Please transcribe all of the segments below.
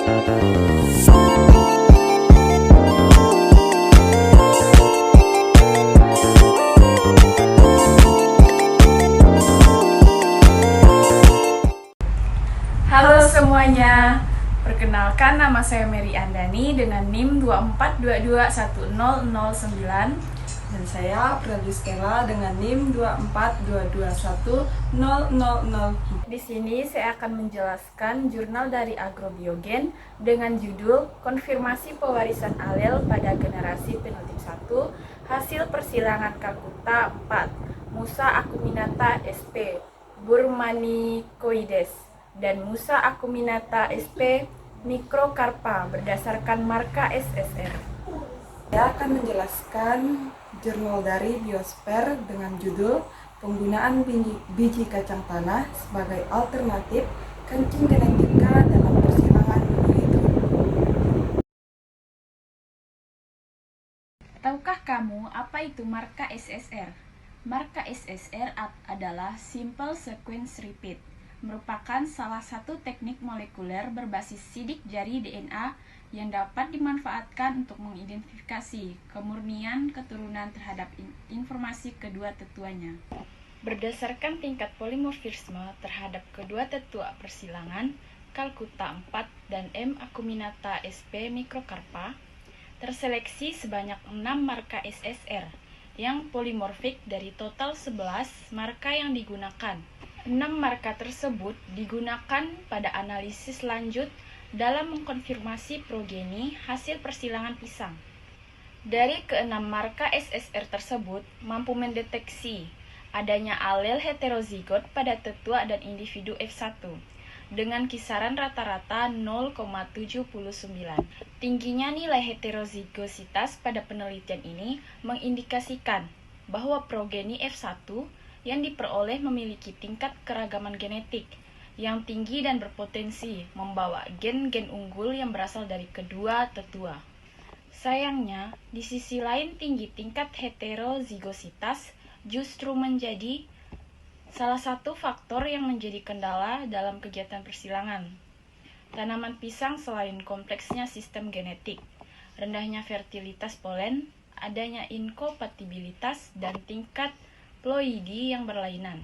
Halo semuanya, perkenalkan nama saya Mary Andani dengan NIM 24221009. Dan saya Pradi Stella dengan NIM 242210004. Di sini saya akan menjelaskan jurnal dari Agrobiogen dengan judul Konfirmasi Pewarisan Alel pada Generasi Penotip 1, Hasil Persilangan Calcutta 4, Musa acuminata sp. Burmanicoides dan Musa acuminata sp. Microcarpa berdasarkan marka SSR. Saya akan menjelaskan jurnal dari Biosfer dengan judul Penggunaan biji kacang tanah sebagai alternatif kencing genetika dalam persilangan monohidrit. Tahukah kamu apa itu marka SSR? Marka SSR adalah Simple Sequence Repeat, merupakan salah satu teknik molekuler berbasis sidik jari DNA yang dapat dimanfaatkan untuk mengidentifikasi kemurnian keturunan terhadap informasi kedua tetuanya. Berdasarkan tingkat polimorfisme terhadap kedua tetua persilangan, Calcutta 4 dan M. acuminata sp. Microcarpa, terseleksi sebanyak 6 marka SSR yang polimorfik dari total 11 marka yang digunakan. 6 marka tersebut digunakan pada analisis lanjut dalam mengkonfirmasi progeni hasil persilangan pisang. Dari ke-6 marka SSR tersebut mampu mendeteksi adanya alel heterozigot pada tetua dan individu F1 dengan kisaran rata-rata 0,79. Tingginya nilai heterozigositas pada penelitian ini mengindikasikan bahwa progeni F1 yang diperoleh memiliki tingkat keragaman genetik yang tinggi dan berpotensi membawa gen-gen unggul yang berasal dari kedua tetua. Sayangnya, di sisi lain tinggi tingkat heterozigositas justru menjadi salah satu faktor yang menjadi kendala dalam kegiatan persilangan. Tanaman pisang selain kompleksnya sistem genetik, rendahnya fertilitas polen, adanya inkompatibilitas, dan tingkat ploidi yang berlainan.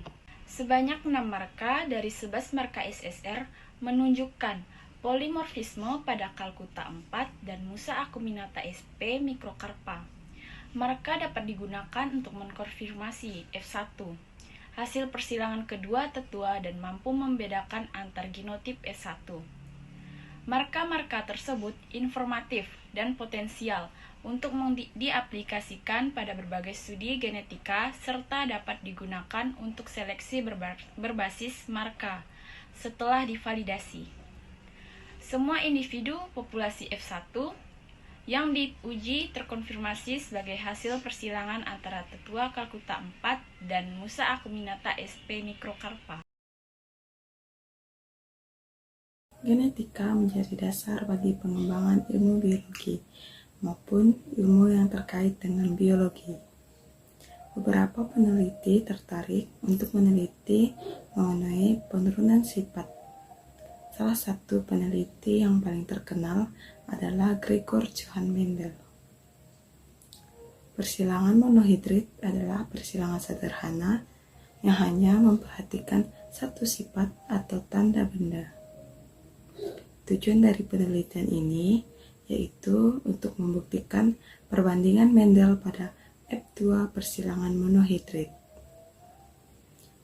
Sebanyak 6 marka dari 11 marka SSR menunjukkan polimorfisme pada Calcutta 4 dan Musa acuminata sp. Microcarpa. Marka dapat digunakan untuk mengkonfirmasi F1, hasil persilangan kedua tetua dan mampu membedakan antar genotip S1. Marka-marka tersebut informatif dan potensial untuk diaplikasikan pada berbagai studi genetika serta dapat digunakan untuk seleksi berbasis marka setelah divalidasi. Semua individu populasi F1 yang diuji terkonfirmasi sebagai hasil persilangan antara tetua Calcutta 4 dan Musa acuminata sp. Microcarpa. Genetika menjadi dasar bagi pengembangan ilmu biologi maupun ilmu yang terkait dengan biologi. Beberapa peneliti tertarik untuk meneliti mengenai penurunan sifat. Salah satu peneliti yang paling terkenal adalah Gregor Johann Mendel. Persilangan monohidrit adalah persilangan sederhana yang hanya memperhatikan satu sifat atau tanda benda. Tujuan dari penelitian ini yaitu untuk membuktikan perbandingan Mendel pada F2 persilangan monohidrit.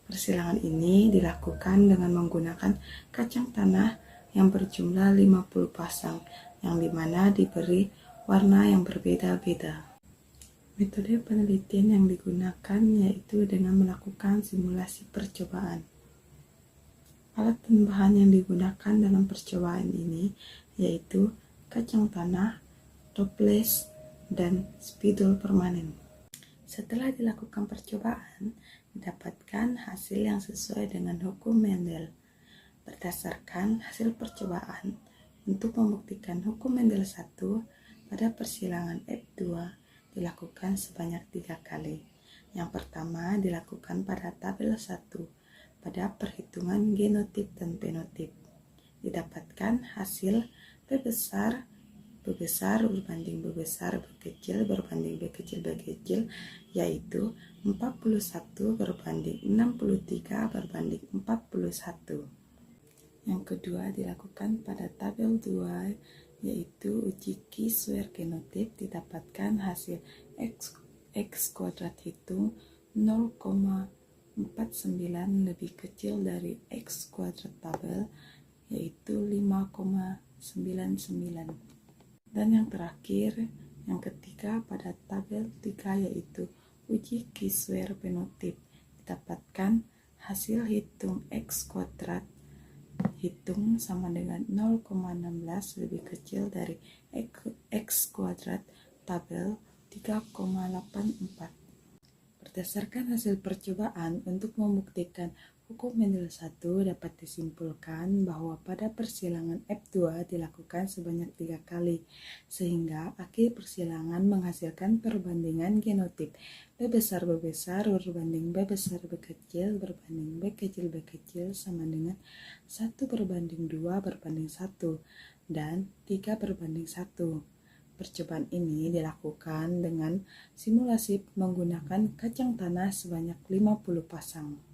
Persilangan ini dilakukan dengan menggunakan kacang tanah yang berjumlah 50 pasang, yang dimana diberi warna yang berbeda-beda. Metode penelitian yang digunakan yaitu dengan melakukan simulasi percobaan. Alat dan bahan yang digunakan dalam percobaan ini yaitu kacang tanah, toples, dan spidol permanen. Setelah dilakukan percobaan, didapatkan hasil yang sesuai dengan hukum Mendel. Berdasarkan hasil percobaan, untuk membuktikan hukum Mendel 1 pada persilangan F2 dilakukan sebanyak 3 kali. Yang pertama dilakukan pada tabel 1 pada perhitungan genotip dan fenotip. Didapatkan hasil B besar berbanding B besar, B kecil berbanding B kecil, B kecil, yaitu 41 berbanding 63 berbanding 41. Yang kedua dilakukan pada tabel 2, yaitu uji Chi-square genotip. Didapatkan hasil X kuadrat hitung 0,49 lebih kecil dari X kuadrat tabel, yaitu 5,99. Dan yang terakhir, yang ketiga pada tabel 3, yaitu uji Chi-square penotip. Didapatkan hasil hitung X kuadrat hitung sama dengan 0,16 lebih kecil dari X kuadrat tabel 3,84. Berdasarkan hasil percobaan untuk membuktikan hukum Mendel 1, dapat disimpulkan bahwa pada persilangan F2 dilakukan sebanyak 3 kali, sehingga akhir persilangan menghasilkan perbandingan genotip B besar berbanding B besar B kecil berbanding B kecil sama dengan 1:2:1 dan 3:1. Percobaan ini dilakukan dengan simulasi menggunakan kacang tanah sebanyak 50 pasang.